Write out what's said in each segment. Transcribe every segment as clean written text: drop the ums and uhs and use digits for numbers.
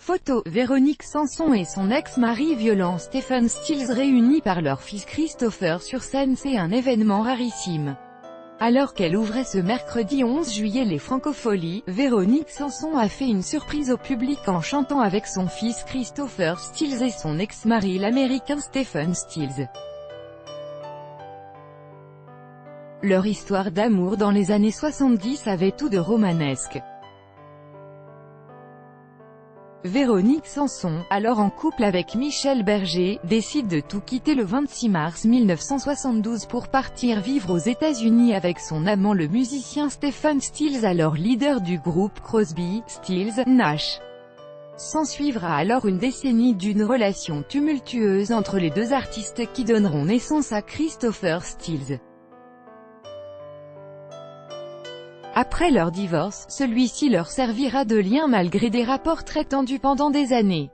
Photo, Véronique Sanson et son ex-mari violent Stephen Stills réunis par leur fils Christopher sur scène. C'est un événement rarissime. Alors qu'elle ouvrait ce mercredi 11 juillet les Francopholies, Véronique Sanson a fait une surprise au public en chantant avec son fils Christopher Stills et son ex-mari l'américain Stephen Stills. Leur histoire d'amour dans les années 70 avait tout de romanesque. Véronique Sanson, alors en couple avec Michel Berger, décide de tout quitter le 26 mars 1972 pour partir vivre aux États-Unis avec son amant le musicien Stephen Stills, alors leader du groupe Crosby, Stills, Nash. S'ensuivra alors une décennie d'une relation tumultueuse entre les deux artistes qui donneront naissance à Christopher Stills. Après leur divorce, celui-ci leur servira de lien malgré des rapports très tendus pendant des années.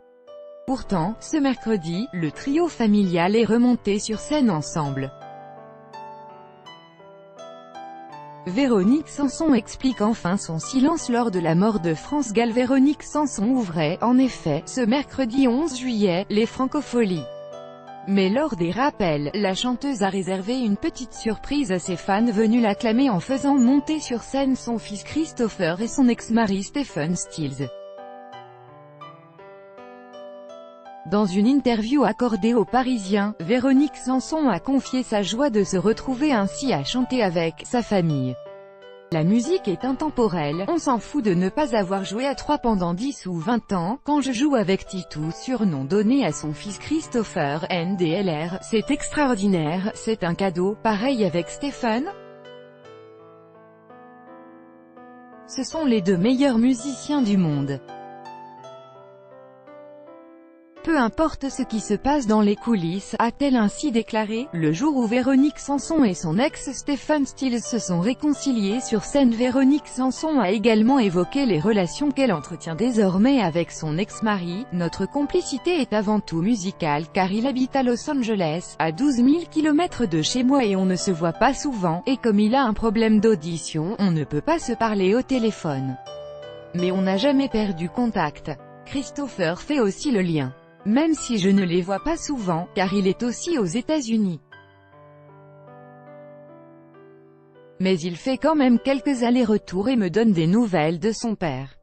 Pourtant, ce mercredi, le trio familial est remonté sur scène ensemble. Véronique Sanson explique enfin son silence lors de la mort de France Gall. Véronique Sanson ouvrait, en effet, ce mercredi 11 juillet, les Francopholies. Mais lors des rappels, la chanteuse a réservé une petite surprise à ses fans venus l'acclamer en faisant monter sur scène son fils Christopher et son ex-mari Stephen Stills. Dans une interview accordée aux Parisiens, Véronique Sanson a confié sa joie de se retrouver ainsi à chanter avec sa famille. La musique est intemporelle, on s'en fout de ne pas avoir joué à 3 pendant 10 ou 20 ans, quand je joue avec Titou, surnom donné à son fils Christopher, NDLR, c'est extraordinaire, c'est un cadeau, pareil avec Stephen. Ce sont les deux meilleurs musiciens du monde. Peu importe ce qui se passe dans les coulisses, a-t-elle ainsi déclaré. Le jour où Véronique Sanson et son ex Stephen Stills se sont réconciliés sur scène, Véronique Sanson a également évoqué les relations qu'elle entretient désormais avec son ex-mari. Notre complicité est avant tout musicale car il habite à Los Angeles, à 12 000 km de chez moi et on ne se voit pas souvent, et comme il a un problème d'audition, on ne peut pas se parler au téléphone. Mais on n'a jamais perdu contact. Christopher fait aussi le lien. Même si je ne les vois pas souvent, car il est aussi aux États-Unis. Mais il fait quand même quelques allers-retours et me donne des nouvelles de son père.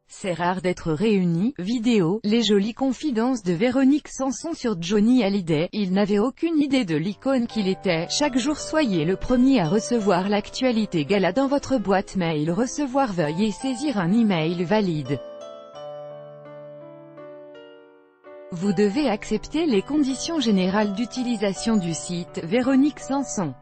C'est rare d'être réunis. Vidéo, les jolies confidences de Véronique Sanson sur Johnny Hallyday. Il n'avait aucune idée de l'icône qu'il était. Chaque jour soyez le premier à recevoir l'actualité gala dans votre boîte mail. Recevoir, veuillez saisir un email valide. Vous devez accepter les conditions générales d'utilisation du site. Véronique Sanson.